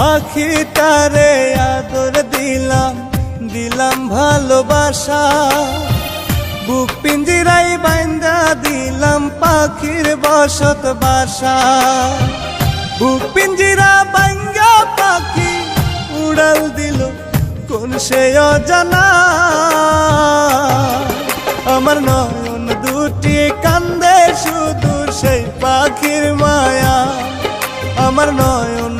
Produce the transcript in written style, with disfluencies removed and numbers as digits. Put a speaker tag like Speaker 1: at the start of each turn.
Speaker 1: পাখিটারে আদর দিলাম, দিলাম ভালোবাসা, বুক পিঞ্জিরাই বাইন্দা দিলাম পাখির বসত বাসা। বুক পিঞ্জিরা বাইঙ্গা পাখি উড়াল দিল কোন সে অজানা। আমার নয়ন দুটি কান্দে শুধু সেই পাখির মায়া, আমার নয়ন